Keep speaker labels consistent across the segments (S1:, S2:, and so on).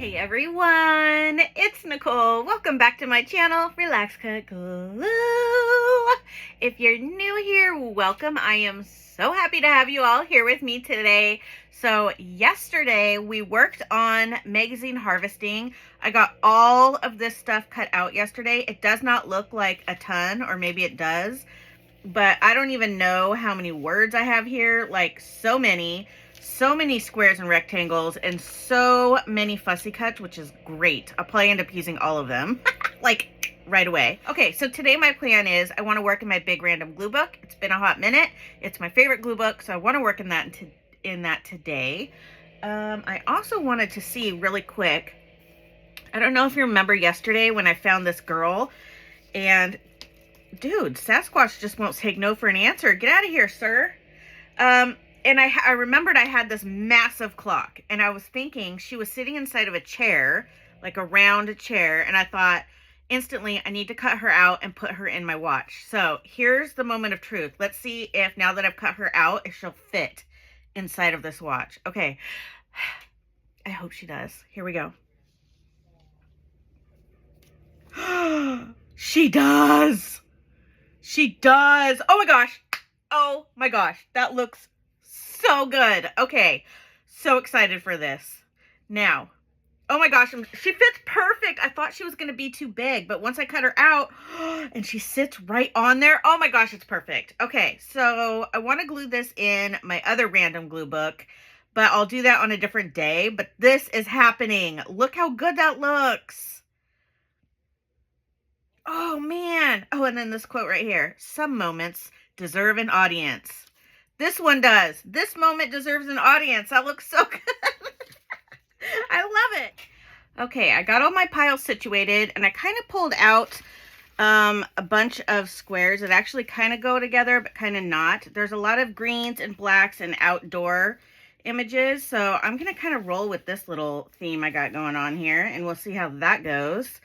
S1: Hey everyone, it's Nicole. Welcome back to my channel, Relax.Cut.Glue. If you're new here, welcome. I am so happy to have you all here with me today. So yesterday we worked on magazine harvesting. I got all of this stuff cut out yesterday. It does not look like a ton, or maybe it does, but I don't even know how many words I have here. Like so many squares and rectangles and so many fussy cuts, which is great. I'll probably end up using all of them like right away. Okay, so today my plan is I want to work in my big random glue book. It's been a hot minute. It's my favorite glue book, so I want to work in that today. I also wanted to see really quick, I don't know if you remember yesterday when I found this girl, and dude, Sasquatch just won't take no for an answer. Get out of here, sir. And I remembered I had this massive clock, and I was thinking she was sitting inside of a chair, like a round chair, and I thought instantly I need to cut her out and put her in my watch. So here's the moment of truth. Let's see if, now that I've cut her out, if she'll fit inside of this watch. Okay. I hope she does. Here we go. She does. She does. Oh my gosh. Oh my gosh. That looks so good. Okay. So excited for this. Now, oh my gosh, she fits perfect. I thought she was going to be too big, but once I cut her out and she sits right on there, oh my gosh, it's perfect. Okay, so I want to glue this in my other random glue book, but I'll do that on a different day. But this is happening. Look how good that looks. Oh man. Oh, and then this quote right here. Some moments deserve an audience. This one does. This moment deserves an audience. That looks so good. I love it. Okay, I got all my piles situated, and I kind of pulled out a bunch of squares that actually kind of go together, but kind of not. There's a lot of greens and blacks and outdoor images, so I'm going to kind of roll with this little theme I got going on here, and we'll see how that goes.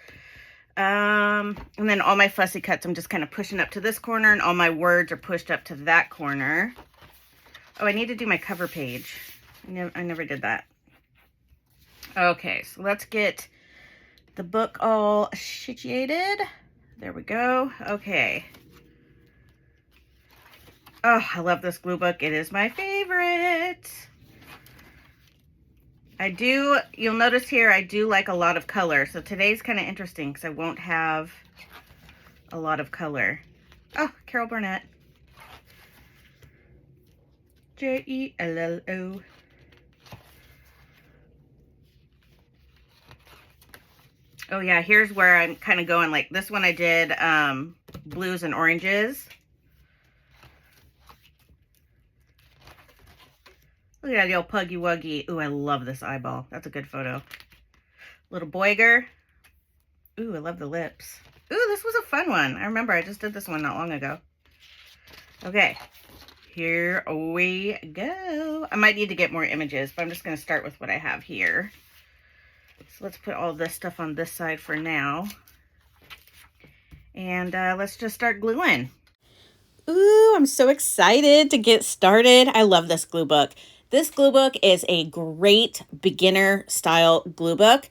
S1: And then all my fussy cuts, I'm just kind of pushing up to this corner, and all my words are pushed up to that corner. Oh, I need to do my cover page. I never did that. Okay, so let's get the book all situated. There we go. Okay. Oh, I love this glue book. It is my favorite. You'll notice here, I do like a lot of color. So today's kind of interesting because I won't have a lot of color. Oh, Carol Burnett. Jello. Oh yeah, here's where I'm kind of going. Like this one I did blues and oranges. Look at that little puggy wuggy. Ooh, I love this eyeball. That's a good photo. Little boiger. Ooh, I love the lips. Ooh, this was a fun one. I remember I just did this one not long ago. Okay, here we go. I might need to get more images, but I'm just going to start with what I have here. So let's put all this stuff on this side for now. And let's just start gluing. Ooh, I'm so excited to get started. I love this glue book. This glue book is a great beginner style glue book.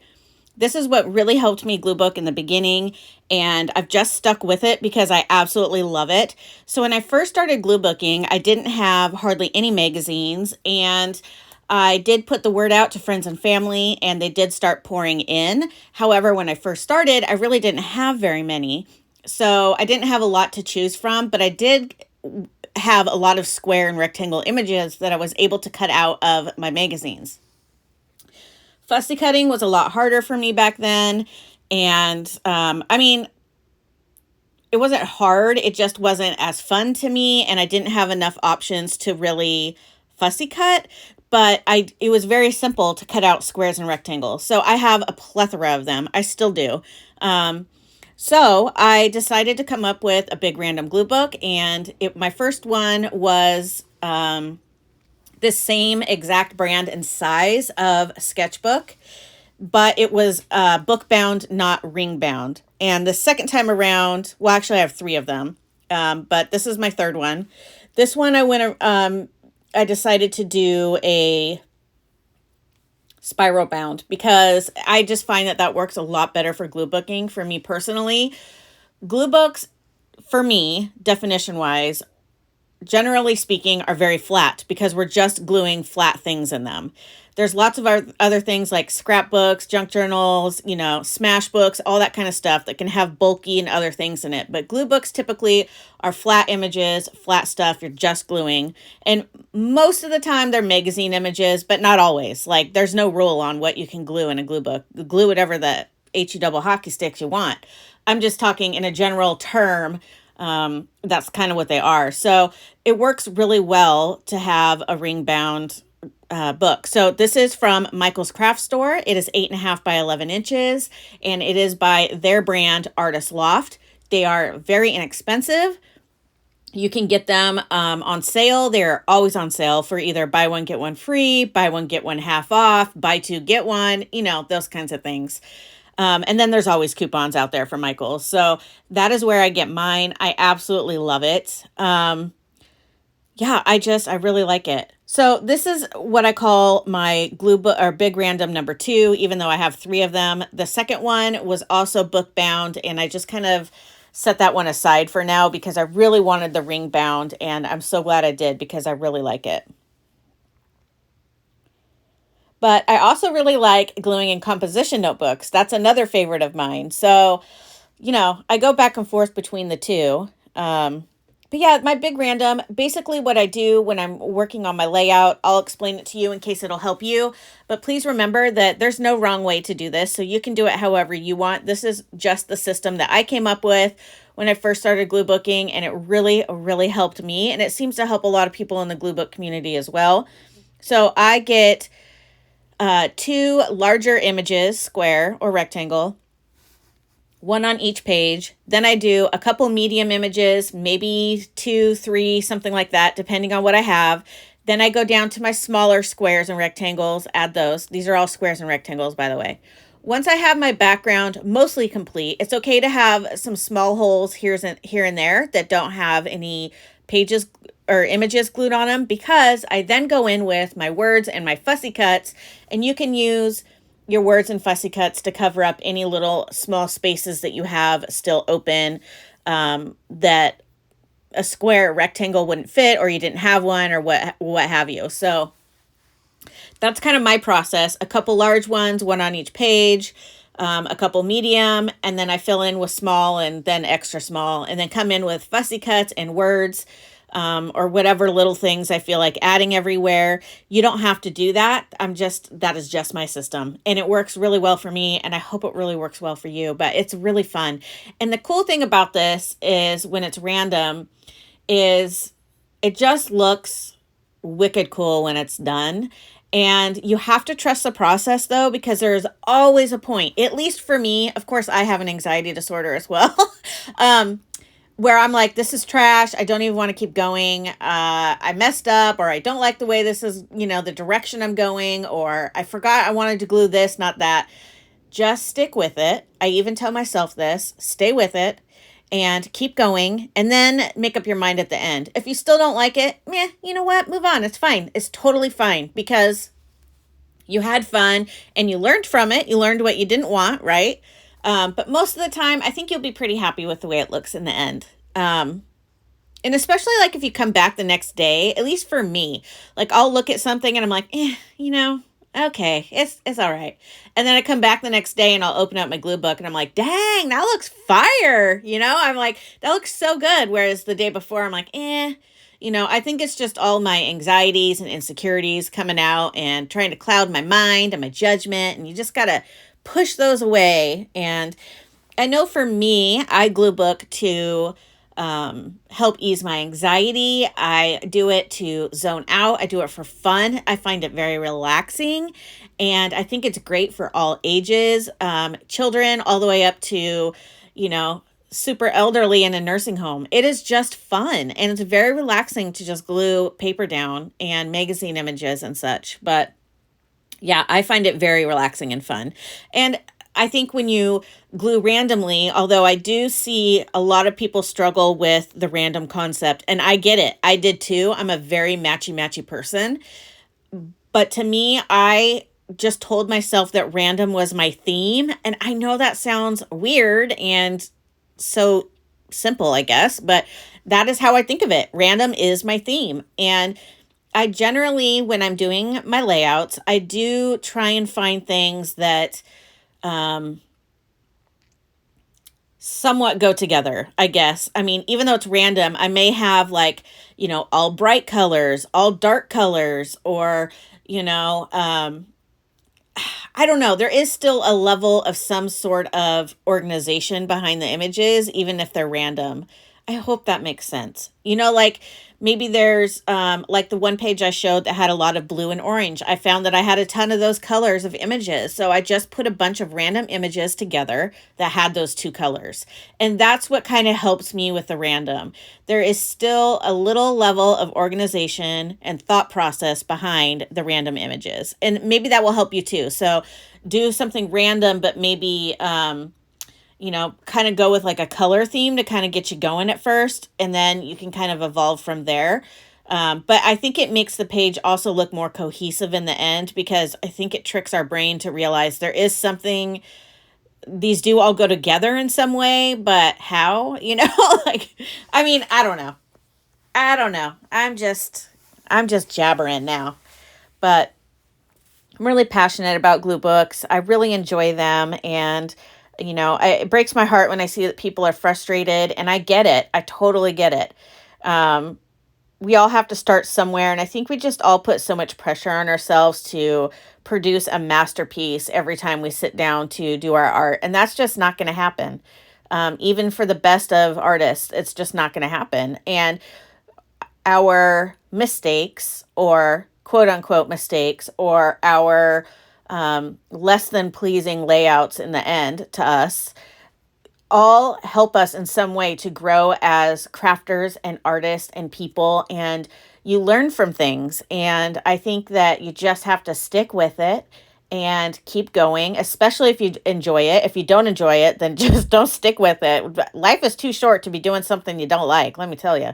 S1: This is what really helped me glue book in the beginning, and I've just stuck with it because I absolutely love it. So when I first started glue booking, I didn't have hardly any magazines, and I did put the word out to friends and family, and they did start pouring in. However, when I first started, I really didn't have very many. So I didn't have a lot to choose from, but I did have a lot of square and rectangle images that I was able to cut out of my magazines. Fussy cutting was a lot harder for me back then. And I mean, it wasn't hard. It just wasn't as fun to me. And I didn't have enough options to really fussy cut. But it was very simple to cut out squares and rectangles. So I have a plethora of them. I still do. So I decided to come up with a big random glue book. And my first one was the same exact brand and size of sketchbook, but it was book bound, not ring bound. And the second time around, well, actually I have 3 of them, but this is my third one. This one I decided to do a spiral bound, because I just find that that works a lot better for glue booking for me personally. Glue books, for me, definition wise, generally speaking, are very flat because we're just gluing flat things in them. There's lots of other things like scrapbooks, junk journals, smash books, all that kind of stuff that can have bulky and other things in it. But glue books typically are flat images, flat stuff you're just gluing. And most of the time they're magazine images, but not always. Like there's no rule on what you can glue in a glue book. Glue whatever the HE double hockey sticks you want. I'm just talking in a general term. That's kind of what they are. So it works really well to have a ring bound book. So this is from Michael's Craft Store. It is 8.5 by 11 inches, and it is by their brand Artist Loft. They are very inexpensive. You can get them on sale. They're always on sale for either buy one, get one free, buy one, get one half off, buy two, get one, those kinds of things. And then there's always coupons out there for Michael's. So that is where I get mine. I absolutely love it. I really like it. So this is what I call my glue book or big random number 2, even though I have 3 of them. The second one was also book bound, and I just kind of set that one aside for now because I really wanted the ring bound, and I'm so glad I did because I really like it. But I also really like gluing in composition notebooks. That's another favorite of mine. So, I go back and forth between the two. But yeah, my big random, basically what I do when I'm working on my layout, I'll explain it to you in case it'll help you. But please remember that there's no wrong way to do this. So you can do it however you want. This is just the system that I came up with when I first started glue booking, and it really, really helped me. And it seems to help a lot of people in the glue book community as well. So I get 2 larger images, square or rectangle, 1 on each page. Then I do a couple medium images, maybe 2, 3, something like that, depending on what I have. Then I go down to my smaller squares and rectangles, add those. These are all squares and rectangles, by the way. Once I have my background mostly complete, it's okay to have some small holes here and there that don't have any pages or images glued on them, because I then go in with my words and my fussy cuts, and you can use your words and fussy cuts to cover up any little small spaces that you have still open that a square rectangle wouldn't fit, or you didn't have one, or what have you. So that's kind of my process. A couple large ones, 1 on each page, a couple medium, and then I fill in with small and then extra small, and then come in with fussy cuts and words, or whatever little things I feel like adding everywhere. You don't have to do that. That is just my system, and it works really well for me, and I hope it really works well for you, but it's really fun. And the cool thing about this is when it's random is it just looks wicked cool when it's done. And you have to trust the process though, because there's always a point, at least for me. Of course, I have an anxiety disorder as well. Where I'm like, this is trash. I don't even want to keep going. I messed up, or I don't like the way this is, the direction I'm going, or I forgot I wanted to glue this, not that. Just stick with it. I even tell myself this, stay with it and keep going, and then make up your mind at the end. If you still don't like it, you know what? Move on. It's fine. It's totally fine, because you had fun and you learned from it. You learned what you didn't want, right? But most of the time, I think you'll be pretty happy with the way it looks in the end. And especially like if you come back the next day, at least for me, like I'll look at something and I'm like, okay, it's all right. And then I come back the next day and I'll open up my glue book and I'm like, dang, that looks fire. I'm like, that looks so good. Whereas the day before I'm like, I think it's just all my anxieties and insecurities coming out and trying to cloud my mind and my judgment. And you just got to push those away. And I know for me, I glue book to help ease my anxiety. I do it to zone out. I do it for fun. I find it very relaxing, and I think it's great for all ages, children all the way up to, super elderly in a nursing home. It is just fun, and it's very relaxing to just glue paper down and magazine images and such. But yeah, I find it very relaxing and fun. And I think when you glue randomly, although I do see a lot of people struggle with the random concept, and I get it. I did too. I'm a very matchy-matchy person. But to me, I just told myself that random was my theme. And I know that sounds weird and so simple, I guess, but that is how I think of it. Random is my theme. And I generally, when I'm doing my layouts, I do try and find things that somewhat go together, I guess. I mean, even though it's random, I may have like, all bright colors, all dark colors, or, I don't know. There is still a level of some sort of organization behind the images, even if they're random. I hope that makes sense. Like maybe there's like the one page I showed that had a lot of blue and orange. I found that I had a ton of those colors of images. So I just put a bunch of random images together that had those two colors. And that's what kind of helps me with the random. There is still a little level of organization and thought process behind the random images. And maybe that will help you too. So do something random, but maybe kind of go with like a color theme to kind of get you going at first, and then you can kind of evolve from there. But I think it makes the page also look more cohesive in the end, because I think it tricks our brain to realize there is something, these do all go together in some way, but how, like, I mean, I don't know. I'm just jabbering now, but I'm really passionate about glue books. I really enjoy them. And it breaks my heart when I see that people are frustrated, and I get it. I totally get it. We all have to start somewhere, and I think we just all put so much pressure on ourselves to produce a masterpiece every time we sit down to do our art, and that's just not going to happen. Even for the best of artists, it's just not going to happen. And our mistakes, or quote unquote mistakes, or our less than pleasing layouts in the end to us, all help us in some way to grow as crafters and artists and people. And you learn from things. And I think that you just have to stick with it and keep going, especially if you enjoy it. If you don't enjoy it, then just don't stick with it. Life is too short to be doing something you don't like, let me tell you.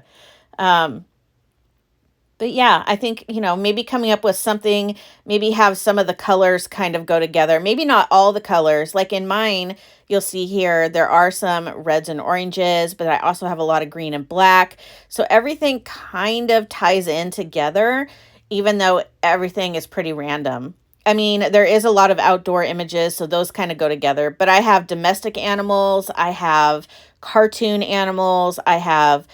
S1: But yeah, I think, maybe coming up with something, maybe have some of the colors kind of go together. Maybe not all the colors. Like in mine, you'll see here, there are some reds and oranges, but I also have a lot of green and black. So everything kind of ties in together, even though everything is pretty random. I mean, there is a lot of outdoor images, so those kind of go together. But I have domestic animals, I have cartoon animals, I have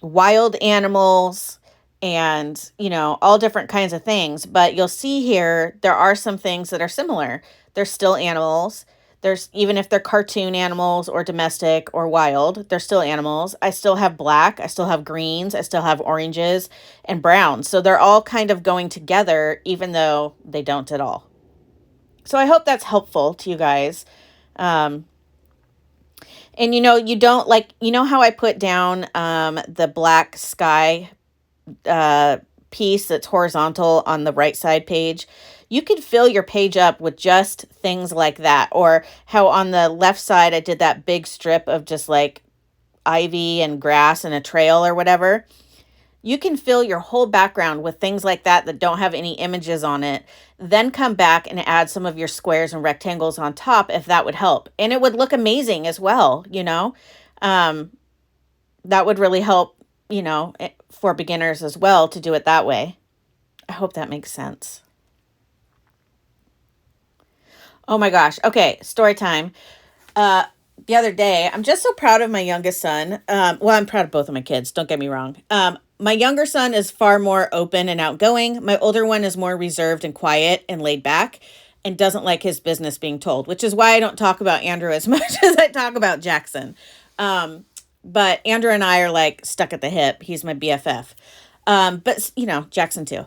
S1: wild animals, and all different kinds of things. But you'll see here there are some things that are similar. They're still animals. There's, even if they're cartoon animals or domestic or wild, they're still animals. I still have black, I still have greens, I still have oranges and browns. So they're all kind of going together, even though they don't at all. So I hope that's helpful to you guys. And you don't, like, how I put down the black sky piece that's horizontal on the right side page? You could fill your page up with just things like that. Or how on the left side I did that big strip of just like ivy and grass and a trail or whatever. You can fill your whole background with things like that don't have any images on it. Then come back and add some of your squares and rectangles on top if that would help. And it would look amazing as well, That would really help, for beginners as well to do it that way. I hope that makes sense. Oh my gosh. Okay, story time. The other day, I'm just so proud of my youngest son. Well, I'm proud of both of my kids, don't get me wrong. My younger son is far more open and outgoing. My older one is more reserved and quiet and laid back and doesn't like his business being told, which is why I don't talk about Andrew as much as I talk about Jackson. But Andrew and I are like stuck at the hip. He's my BFF. But, Jackson too.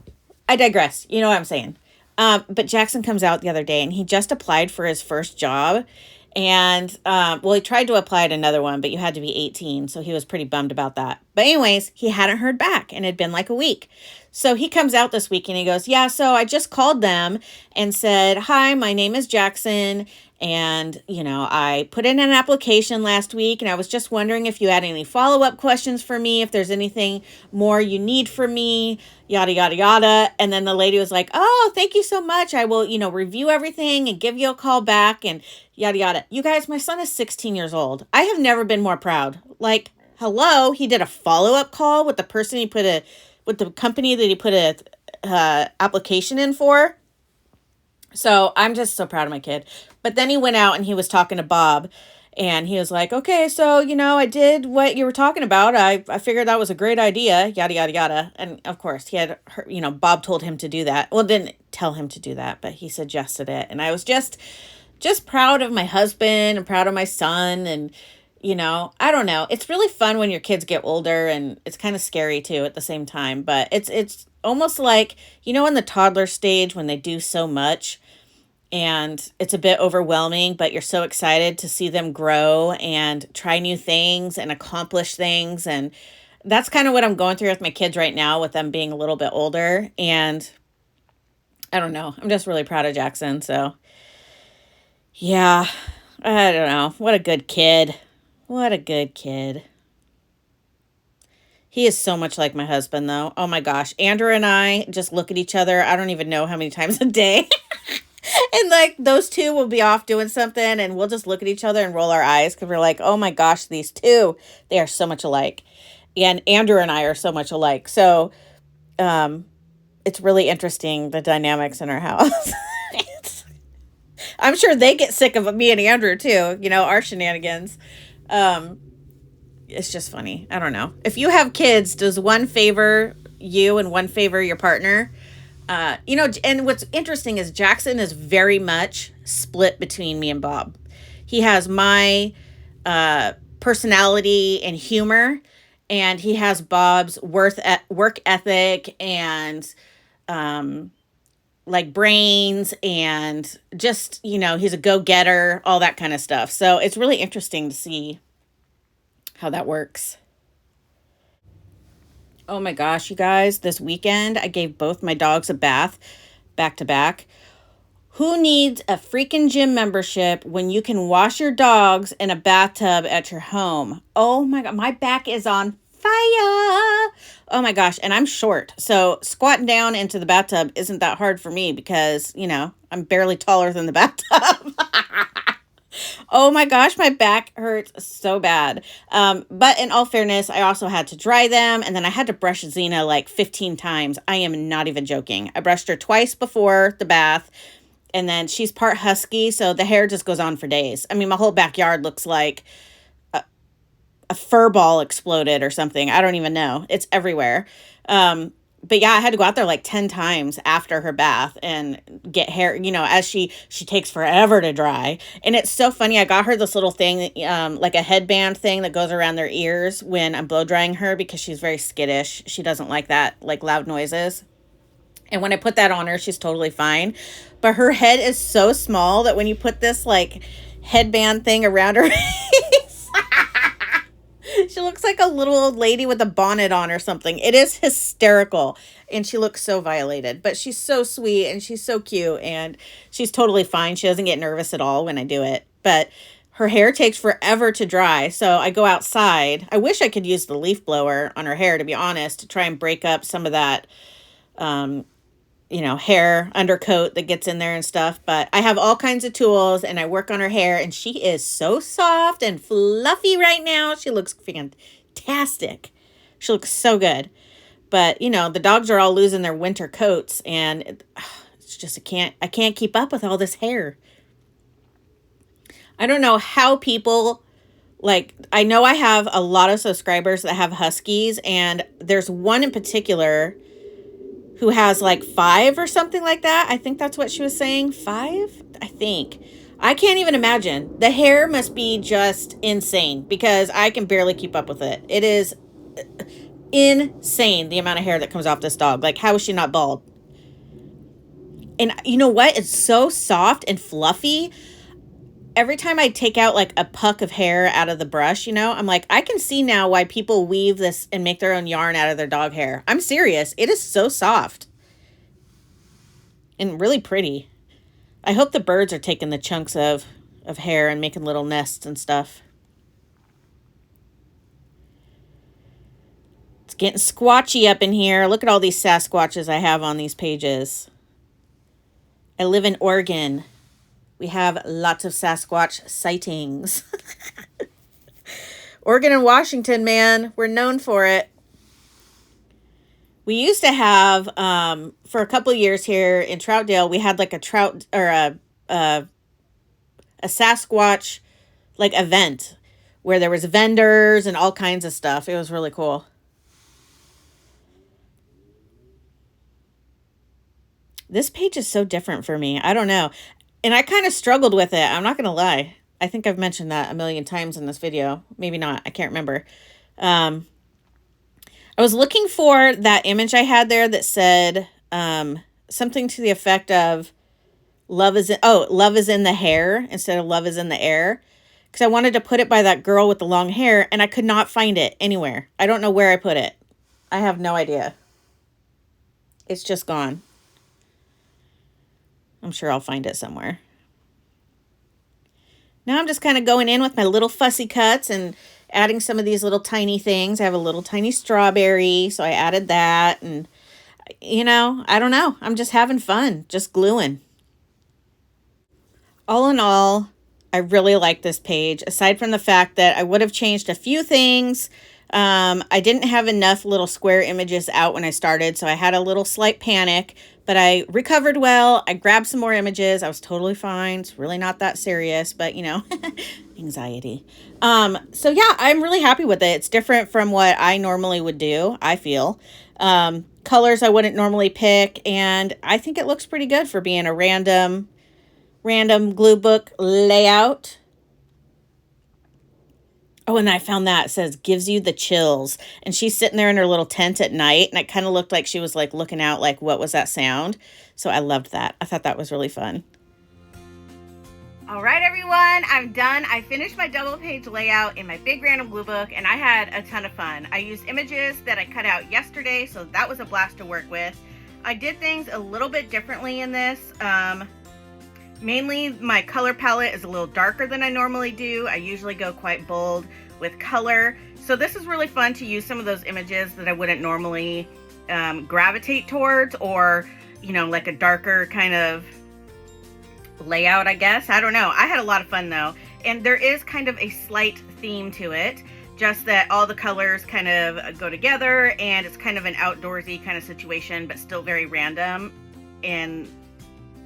S1: I digress. You know what I'm saying? But Jackson comes out the other day and he just applied for his first job. And, he tried to apply at another one, but you had to be 18. So he was pretty bummed about that. But anyways, he hadn't heard back and it had been like a week. So he comes out this week and he goes, yeah, so I just called them and said, hi, my name is Jackson. And, I put in an application last week, and I was just wondering if you had any follow-up questions for me, if there's anything more you need from me, yada, yada, yada. And then the lady was like, oh, thank you so much. I will, review everything and give you a call back and yada, yada. You guys, my son is 16 years old. I have never been more proud. Like, hello, he did a follow-up call with the person with the company that he put a application in for. So I'm just so proud of my kid. But then he went out and he was talking to Bob, and he was like, okay, so, I did what you were talking about. I figured that was a great idea, yada, yada, yada. And of course he had, Bob told him to do that. Well, didn't tell him to do that, but he suggested it. And I was just proud of my husband and proud of my son. And, I don't know. It's really fun when your kids get older, and it's kind of scary too at the same time. But it's almost like, in the toddler stage when they do so much and it's a bit overwhelming, but you're so excited to see them grow and try new things and accomplish things. And that's kind of what I'm going through with my kids right now, with them being a little bit older. And I don't know. I'm just really proud of Jackson. So yeah, I don't know. What a good kid. What a good kid. He is so much like my husband, though. Oh my gosh. Andrew and I just look at each other. I don't even know how many times a day. And like those two will be off doing something, and we'll just look at each other and roll our eyes because we're like, oh my gosh, these two, they are so much alike. And Andrew and I are so much alike. So it's really interesting, the dynamics in our house. I'm sure they get sick of me and Andrew too, our shenanigans. It's just funny. I don't know. If you have kids, does one favor you and one favor your partner? And what's interesting is Jackson is very much split between me and Bob. He has my personality and humor, and he has Bob's work ethic and like brains, and just, he's a go-getter, all that kind of stuff. So it's really interesting to see how that works. Oh my gosh, you guys, this weekend I gave both my dogs a bath back to back. Who needs a freaking gym membership when you can wash your dogs in a bathtub at your home? Oh my God, my back is on fire. Oh my gosh, and I'm short. So squatting down into the bathtub isn't that hard for me because, I'm barely taller than the bathtub. Oh my gosh, my back hurts so bad. But in all fairness, I also had to dry them, and then I had to brush Xena like 15 times. I am not even joking. I brushed her twice before the bath, and then she's part husky, so the hair just goes on for days. I mean, my whole backyard looks like a fur ball exploded or something. I don't even know. It's everywhere. But yeah, I had to go out there like 10 times after her bath and get hair, as she takes forever to dry. And it's so funny. I got her this little thing, like a headband thing that goes around their ears when I'm blow drying her, because she's very skittish. She doesn't like that, like loud noises. And when I put that on her, she's totally fine. But her head is so small that when you put this like headband thing around her she looks like a little old lady with a bonnet on or something. It is hysterical. And she looks so violated. But she's so sweet and she's so cute. And she's totally fine. She doesn't get nervous at all when I do it. But her hair takes forever to dry. So I go outside. I wish I could use the leaf blower on her hair, to be honest, to try and break up some of that hair undercoat that gets in there and stuff. But I have all kinds of tools, and I work on her hair, and she is so soft and fluffy right now. She looks fantastic. She looks so good. But, the dogs are all losing their winter coats, and it's just, I can't keep up with all this hair. I don't know how people, I know I have a lot of subscribers that have huskies, and there's one in particular who has 5 or something like that. I think that's what she was saying. 5? I think. I can't even imagine. The hair must be just insane because I can barely keep up with it. It is insane, the amount of hair that comes off this dog. How is she not bald? And you know what? It's so soft and fluffy. Every time I take out a puck of hair out of the brush, I'm like, I can see now why people weave this and make their own yarn out of their dog hair. I'm serious. It is so soft and really pretty. I hope the birds are taking the chunks of of hair and making little nests and stuff. It's getting squatchy up in here. Look at all these Sasquatches I have on these pages. I live in Oregon. We have lots of Sasquatch sightings. Oregon and Washington, man, we're known for it. We used to have, for a couple of years here in Troutdale, we had like a trout or a Sasquatch like event where there was vendors and all kinds of stuff. It was really cool. This page is so different for me. I don't know. And I kind of struggled with it. I'm not going to lie. I think I've mentioned that a million times in this video. Maybe not. I can't remember. I was looking for that image I had there that said something to the effect of love is in the hair instead of love is in the air. Because I wanted to put it by that girl with the long hair and I could not find it anywhere. I don't know where I put it. I have no idea. It's just gone. I'm sure I'll find it somewhere. Now I'm just kind of going in with my little fussy cuts and adding some of these little tiny things. I have a little tiny strawberry, so I added that. And, you know, I don't know. I'm just having fun, just gluing. All in all, I really like this page, aside from the fact that I would have changed a few things. I didn't have enough little square images out when I started, so I had a little slight panic, but I recovered well. I grabbed some more images. I was totally fine. It's really not that serious, but you know, anxiety. So yeah, I'm really happy with it. It's different from what I normally would do, I feel. Colors I wouldn't normally pick, and I think it looks pretty good for being a random glue book layout. Oh, and I found that. It says, gives you the chills. And she's sitting there in her little tent at night, and it kind of looked like she was like looking out like, what was that sound? So I loved that. I thought that was really fun. All right, everyone, I'm done. I finished my double page layout in my big random glue book, and I had a ton of fun. I used images that I cut out yesterday, so that was a blast to work with. I did things a little bit differently in this. Mainly my color palette is a little darker than I normally do. I usually go quite bold with color. So this is really fun to use some of those images that I wouldn't normally gravitate towards, or, you know, like a darker kind of layout, I guess. I don't know. I had a lot of fun though. And there is kind of a slight theme to it, just that all the colors kind of go together and it's kind of an outdoorsy kind of situation, but still very random in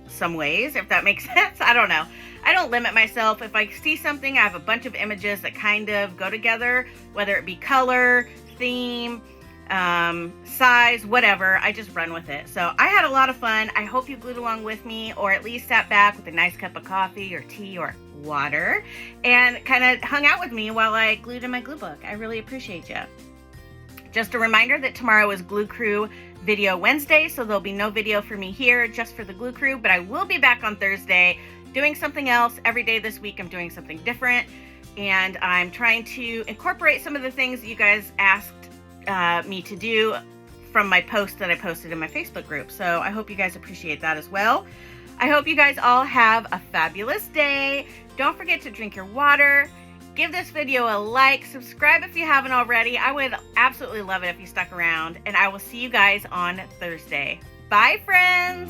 S1: some ways, if that makes sense. I don't know. I don't limit myself. If I see something, I have a bunch of images that kind of go together, whether it be color, theme, size, whatever. I just run with it. So I had a lot of fun. I hope you glued along with me, or at least sat back with a nice cup of coffee or tea or water and kind of hung out with me while I glued in my glue book. I really appreciate you. Just a reminder that tomorrow is Glue Crew Video Wednesday, so there'll be no video for me here, just for the Glue Crew, but I will be back on Thursday doing something else. Every day this week I'm doing something different, and I'm trying to incorporate some of the things that you guys asked me to do from my post that I posted in my Facebook group. So I hope you guys appreciate that as well. I hope you guys all have a fabulous day. Don't forget to drink your water. Give this video a like, subscribe if you haven't already. I would absolutely love it if you stuck around, and I will see you guys on Thursday. Bye, friends.